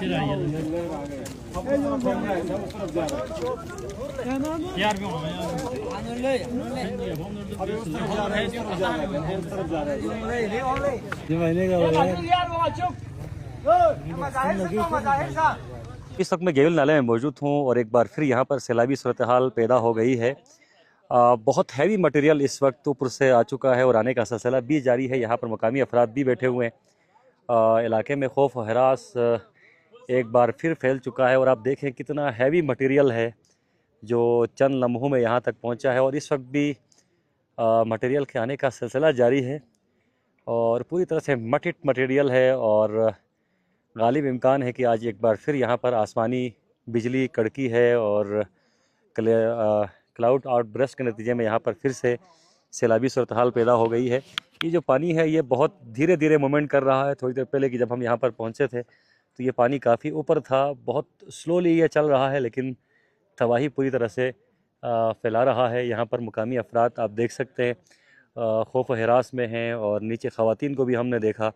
इस वक्त मैं गेविल नाले में मौजूद हूँ और एक बार फिर यहाँ पर सैलाबी सूरत हाल पैदा हो गई है। बहुत हैवी मटेरियल इस वक्त ऊपर से आ चुका है और आने का सिलसिला भी जारी है। यहाँ पर मुकामी अफराद भी बैठे हुए हैं। इलाके में खौफ और हरास एक बार फिर फैल चुका है और आप देखें कितना हैवी मटेरियल है जो चंद लम्हों में यहाँ तक पहुँचा है और इस वक्त भी मटेरियल के आने का सिलसिला जारी है और पूरी तरह से मटिट मटेरियल है और गालिब इम्कान है कि आज एक बार फिर यहाँ पर आसमानी बिजली कड़की है और क्लाउड आउटब्रेस्ट के नतीजे में यहाँ पर फिर से सैलाबी सूरत हाल पैदा हो गई है। ये जो पानी है ये बहुत धीरे धीरे मूवमेंट कर रहा है। थोड़ी देर पहले कि जब हम यहाँ पर पहुँचे थे तो ये पानी काफ़ी ऊपर था, बहुत स्लोली ये चल रहा है लेकिन तबाही पूरी तरह से फैला रहा है। यहाँ पर मुकामी अफराद आप देख सकते हैं खौफ व हिरास में हैं और नीचे ख़वातीन को भी हमने देखा,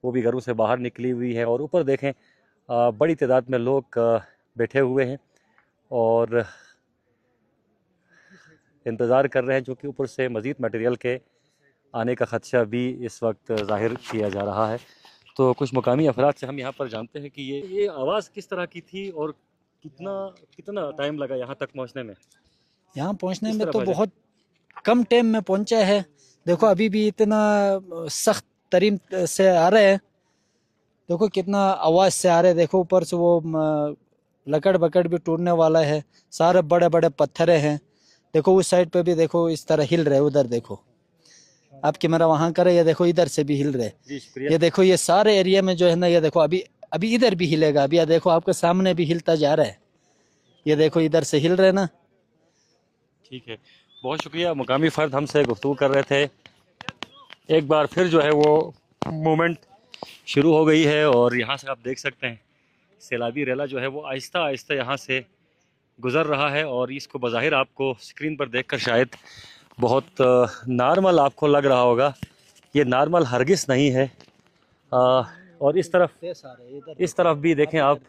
वो भी घरों से बाहर निकली हुई है और ऊपर देखें बड़ी तादाद में लोग बैठे हुए हैं और इंतज़ार कर रहे हैं, जो कि ऊपर से मज़ीद मटेरियल के आने का ख़दशा भी इस वक्त ज़ाहिर किया जा रहा है। तो कुछ मुकामी अफराद से हम यहाँ पर जानते हैं कि ये आवाज़ किस तरह की थी और कितना टाइम लगा यहाँ तक पहुँचने में। यहाँ पहुँचने में तो बहुत कम टाइम में पहुँचा है। देखो अभी भी इतना सख्त तरीन से आ रहे हैं, देखो कितना आवाज़ से आ रहे हैं। देखो ऊपर से वो लकड़ बकड़ भी टूटने वाला है, सारे बड़े बड़े पत्थरे हैं। देखो उस साइड पे भी देखो इस तरह हिल रहे, उधर देखो आप कैमरा वहाँ करे, ये देखो इधर से भी हिल रहे। ये देखो ये सारे एरिया में जो है ना, ये देखो अभी इधर भी हिलेगा। अभी देखो आपके सामने भी हिलता जा रहा है, ये देखो इधर से हिल रहे ना। ठीक है, बहुत शुक्रिया। मुकामी फ़र्द हमसे गुफ्तगू कर रहे थे। एक बार फिर जो है वो मूवमेंट शुरू हो गई है और यहाँ से आप देख सकते हैं सैलाबी रेला जो है वो आहिस्ता आहिस्ता यहाँ से गुज़र रहा है और इसको बज़ाहिर आपको स्क्रीन पर देखकर शायद बहुत नॉर्मल आपको लग रहा होगा, ये नॉर्मल हरगिज़ नहीं है। और इस तरफ भी देखें आप,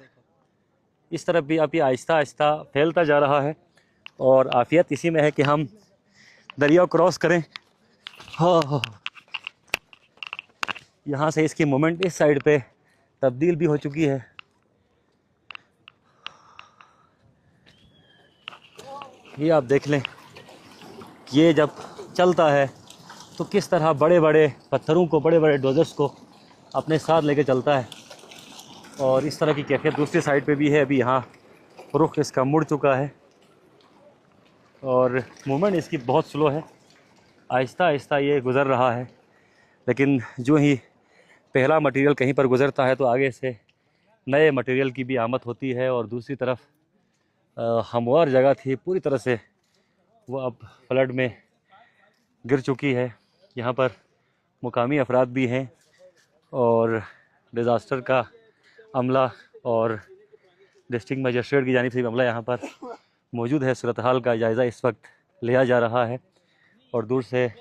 इस तरफ भी आप ये आहिस्ता आहिस्ता फैलता जा रहा है और आफियत इसी में है कि हम दरिया क्रॉस करें। हाँ, यहाँ से इसकी मूवमेंट इस साइड पे तब्दील भी हो चुकी है। ये आप देख लें, ये जब चलता है तो किस तरह बड़े बड़े पत्थरों को, बड़े बड़े डोजर्स को अपने साथ लेके चलता है और इस तरह की कैफियत दूसरी साइड पे भी है। अभी यहाँ रुख इसका मुड़ चुका है और मूवमेंट इसकी बहुत स्लो है, आहिस्ता आहिस्ता ये गुज़र रहा है। लेकिन जो ही पहला मटेरियल कहीं पर गुज़रता है तो आगे से नए मटेरियल की भी आमद होती है और दूसरी तरफ हमवार जगह थी पूरी तरह से वो अब फ्लड में गिर चुकी है। यहाँ पर मुकामी अफराद भी हैं और डिज़ास्टर का अमला और डिस्ट्रिक्ट मजिस्ट्रेट की जानिब से अमला यहाँ पर मौजूद है। सूरत हाल का जायज़ा इस वक्त लिया जा रहा है और दूर से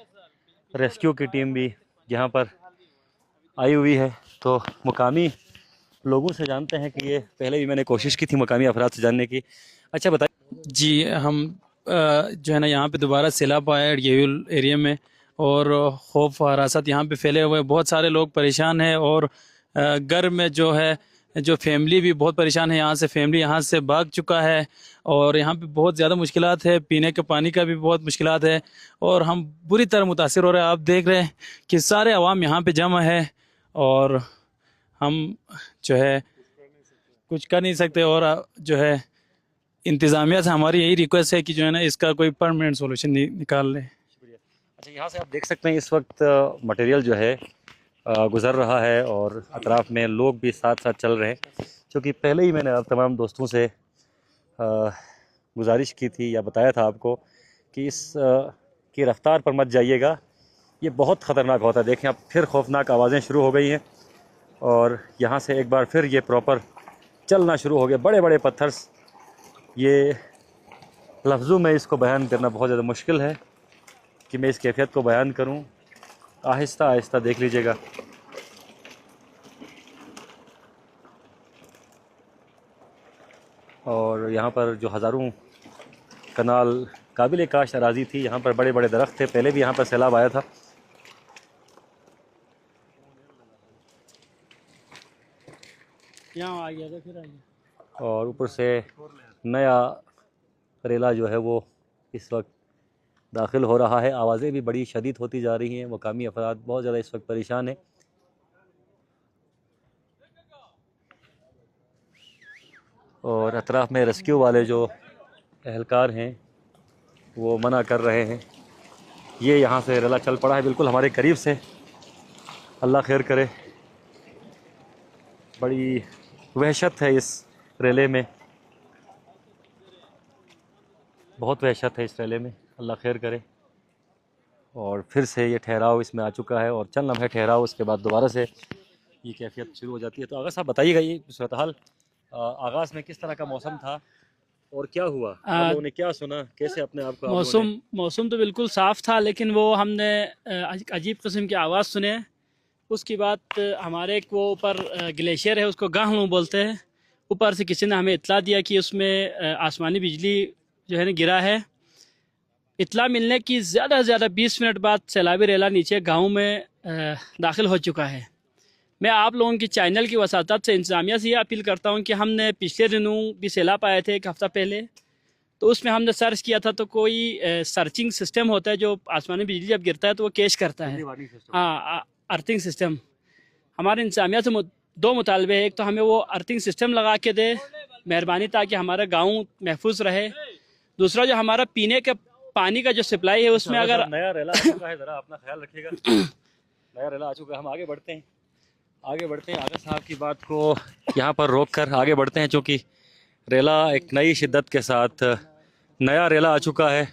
रेस्क्यू की टीम भी यहाँ पर आई हुई है। तो मुकामी लोगों से जानते हैं कि ये पहले भी मैंने कोशिश की थी मुकामी अफराद से जानने की। अच्छा बताइए जी, हम जो है ना यहाँ पे दोबारा सैलाब आया है गेविल एरिया में और खौफ हरासत यहाँ पे फैले हुए, बहुत सारे लोग परेशान हैं और घर में जो है जो फैमिली भी बहुत परेशान है। यहाँ से फैमिली यहाँ से भाग चुका है और यहाँ पे बहुत ज़्यादा मुश्किलात है, पीने के पानी का भी बहुत मुश्किलात है और हम बुरी तरह मुतासिर हो रहे हैं। आप देख रहे हैं कि सारे अवाम यहाँ पे जमा है और हम जो है कुछ कर नहीं सकते और जो है इंतज़ामिया से हमारी यही रिक्वेस्ट है कि जो है ना इसका कोई परमानेंट सोल्यूशन निकाल ले। अच्छा, यहाँ से आप देख सकते हैं इस वक्त मटेरियल जो है गुज़र रहा है और अतराफ़ में लोग भी साथ साथ चल रहे हैं। क्योंकि पहले ही मैंने तमाम दोस्तों से गुजारिश की थी या बताया था आपको कि इस की रफ़्तार पर मत जाइएगा, ये बहुत ख़तरनाक होता है। देखें अब फिर खौफनाक आवाज़ें शुरू हो गई हैं और यहाँ से एक बार फिर ये प्रॉपर चलना शुरू हो गया। बड़े बड़े पत्थर, ये लफ्ज़ों में इसको बयान करना बहुत ज़्यादा मुश्किल है कि मैं इस कैफियत को बयान करूं। आहिस्ता आहिस्ता देख लीजिएगा, यहाँ पर जो हज़ारों कनाल काबिल काश्त अराज़ी थी, यहाँ पर बड़े बड़े दरख्त थे, पहले भी यहाँ पर सैलाब आया था। यहाँ आ गया था, फिर आ गया। और ऊपर से नया रेला जो है वो इस वक्त दाखिल हो रहा है। आवाज़ें भी बड़ी शदीद होती जा रही हैं, मकामी अफराद बहुत ज़्यादा इस वक्त परेशान हैं। और अतराफ़ में रेस्क्यू वाले जो एहलकार हैं वो मना कर रहे हैं। ये यहाँ से रेला चल पड़ा है बिल्कुल हमारे करीब से, अल्लाह खैर करे। बड़ी वहशत है इस रेले में, बहुत वहशत है इस रेले में, अल्लाह खैर करे। और फिर से ये ठहराव इसमें आ चुका है और चंद लम्हे ठहराव, उसके बाद दोबारा से ये कैफियत शुरू हो जाती है। तो आगा साहब बताइएगा ये सूरत हाल आगाज़ में किस तरह का मौसम था और क्या हुआ, आप लोगों ने क्या सुना, कैसे अपने आप को मौसम तो बिल्कुल साफ़ था, लेकिन वो हमने अजीब किस्म की आवाज़ सुने। उसके बाद हमारे एक वो ऊपर ग्लेशियर है, उसको गाहलू बोलते हैं, ऊपर से किसी ने हमें इतला दिया कि उसमें आसमानी बिजली जो है ना गिरा है। इतला मिलने की ज़्यादा से ज़्यादा 20 मिनट बाद सैलाबी रेला नीचे गाँव में दाखिल हो चुका है। मैं आप लोगों की चैनल की वसातत से इंतज़ामिया से ये अपील करता हूँ कि हमने पिछले दिनों भी सैलाब आए थे, एक हफ़्ता पहले, तो उसमें हमने सर्च किया था, तो कोई सर्चिंग सिस्टम होता है जो आसमानी बिजली जब गिरता है तो वो कैश करता है। हाँ, अर्थिंग सिस्टम। हमारे इंतज़ामिया से दो मुतालबे हैं, एक तो हमें वो अर्थिंग सिस्टम लगा के दे मेहरबानी, ताकि हमारा गाँव महफूज रहे। दूसरा जो हमारा पीने के पानी का जो सप्लाई है उसमें अगर नया रेला आ चुका है, ज़रा अपना ख्याल रखिएगा। नया रेला आ चुका है, हम आगे बढ़ते हैं आगा साहब की बात को यहाँ पर रोक कर आगे बढ़ते हैं, चूँकि रेला एक नई शिद्दत के साथ नया रेला आ चुका है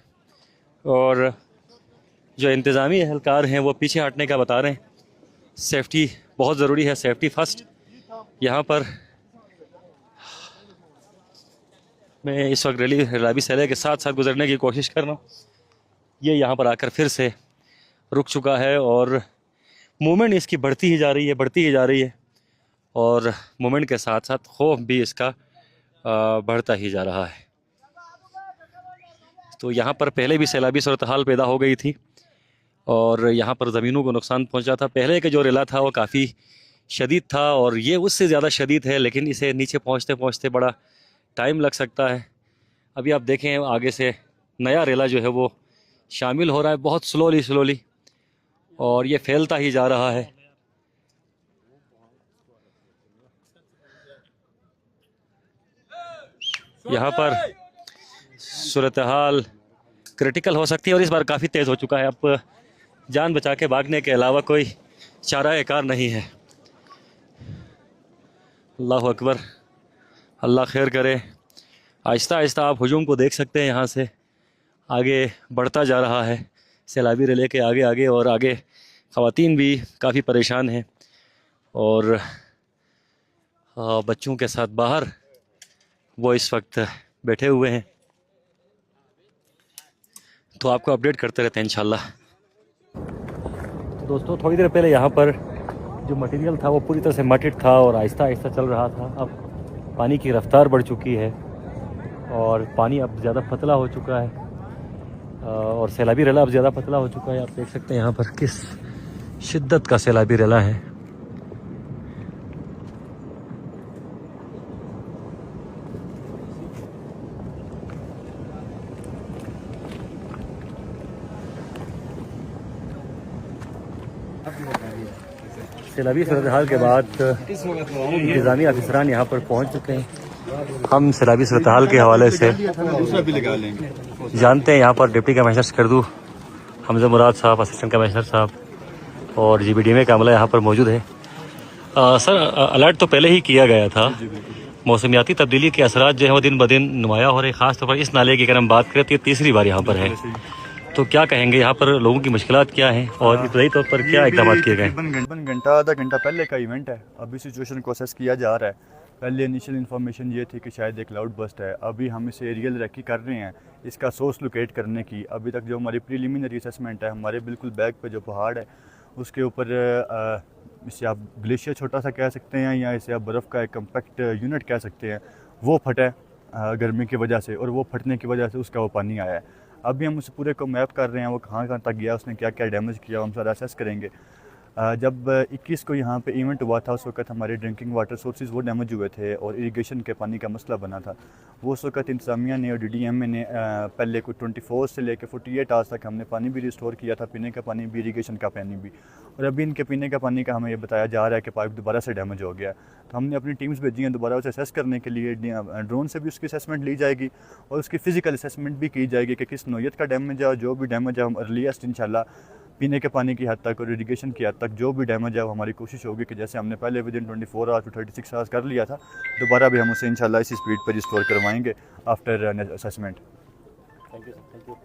और जो इंतज़ामी एहलकार हैं वो पीछे हटने का बता रहे हैं। सेफ्टी बहुत ज़रूरी है, सेफ्टी फर्स्ट। यहाँ पर मैं इस वक्त रेलाबी सैले के साथ साथ गुजरने की कोशिश कर रहा हूँ। ये यहाँ पर आकर फिर से रुक चुका है और मूवमेंट इसकी बढ़ती ही जा रही है और मूवमेंट के साथ साथ खौफ भी इसका बढ़ता ही जा रहा है। तो यहाँ पर पहले भी सैलाबी सूरत हाल पैदा हो गई थी और यहाँ पर ज़मीनों को नुकसान पहुँचा था। पहले का जो रेला था वो काफ़ी शदीद था और ये उससे ज़्यादा शदीद है, लेकिन इसे नीचे पहुँचते पहुँचते बड़ा टाइम लग सकता है। अभी आप देखें आगे से नया रेला जो है वो शामिल हो रहा है बहुत स्लोली और ये फैलता ही जा रहा है। यहाँ पर सूरत हाल क्रिटिकल हो सकती है और इस बार काफ़ी तेज़ हो चुका है। अब जान बचा के भागने के अलावा कोई चारा कार नहीं है। अल्लाह अकबर, अल्लाह खैर करे। आहिस्ता आहिस्ता आप हुजूम को देख सकते हैं, यहाँ से आगे बढ़ता जा रहा है सैलाबी रेले के आगे और आगे ख़वातीन भी काफ़ी परेशान हैं और बच्चों के साथ बाहर वो इस वक्त बैठे हुए हैं। तो आपको अपडेट करते रहते हैं इंशाल्लाह। तो दोस्तों थोड़ी देर पहले यहाँ पर जो मटेरियल था वो पूरी तरह से मटिड था और आहिस्ता आहिस्ता चल रहा था। अब पानी की रफ़्तार बढ़ चुकी है और पानी अब ज़्यादा पतला हो चुका है और सैलाबी रेला अब ज़्यादा पतला हो चुका है। आप देख सकते हैं यहाँ पर किस शिद्दत का सैलाबी रेला है। सैलाबी सूरत हाल के बाद इंतज़ामी अफसरान यहाँ पर पहुँच चुके हैं। हम सैलाबी सूरत हाल के हवाले से जानते हैं यहाँ पर डिप्टी कमिश्नर स्कर्दू हमजा मुराद साहब, असिस्टेंट कमिश्नर साहब और GBDMA का अमला यहाँ पर मौजूद है। सर अलर्ट तो पहले ही किया गया था, मौसमियाती तब्दीली के असरात जो है वो दिन ब दिन नुमाया हो रहे हैं। ख़ास तौर पर इस नाले की अगर हम बात करें तो ये तीसरी बार यहाँ पर है, तो क्या कहेंगे यहाँ पर लोगों की मुश्किलात क्या हैं और इब्तदाई तौर पर क्या इक़दाम किए गए? घंटा आधा घंटा पहले का इवेंट है, अभी सिचुएशन को असेस किया जा रहा है। पहले इनिशियल इन्फॉर्मेशन ये थी कि शायद एक क्लाउड बस्ट है। अभी हम इसे एरियल रेकी कर रहे हैं इसका सोर्स लोकेट करने की। अभी तक जो हमारी प्रीलिमिनरी असेसमेंट है, हमारे बिल्कुल बैक पे जो पहाड़ है उसके ऊपर इसे आप ग्लेशियर छोटा सा कह सकते हैं या इसे आप बर्फ़ का एक कम्पैक्ट यूनिट कह सकते हैं, वो फटा है गर्मी की वजह से, और वो फटने की वजह से उसका वो पानी आया है। अभी हम उस पूरे को मैप कर रहे हैं, वो कहाँ कहाँ तक गया, उसने क्या क्या डैमेज किया, हम सारा असेस करेंगे। जब 21 को यहाँ पे इवेंट हुआ था उस वक्त हमारे ड्रिंकिंग वाटर सोर्सेज वो डैमेज हुए थे और इरिगेशन के पानी का मसला बना था। वो उस वक्त इंतज़ामिया ने और DDMA ने पहले कोई 24 से लेकर 48 आवर्स तक हमने पानी भी रिस्टोर किया था, पीने का पानी भी, इरिगेशन का पानी भी। और अभी इनके पीने का पानी का हमें ये बताया जा रहा है कि पाइप दोबारा से डैमेज हो गया। तो हमने अपनी टीम्स भेजी हैं दोबारा उसे असेस करने के लिए। ड्रोन से भी उसकी असेसमेंट ली जाएगी और उसकी फ़िज़िकल असेसमेंट भी की जाएगी कि किस नौयत का डैमेज है, और जो भी डैमेज है हम अर्लीस्ट इंशाल्लाह पीने के पानी की हद तक और इरिगेशन की हद तक जो भी डैमेज है वो हमारी कोशिश होगी कि जैसे हमने पहले विदिन 24 आवर्स टू 36 आवर्स कर लिया था, दोबारा भी हम उसे इंशाल्लाह इसी स्पीड पर रिस्टोर करवाएंगे आफ्टर असेसमेंट। Thank you.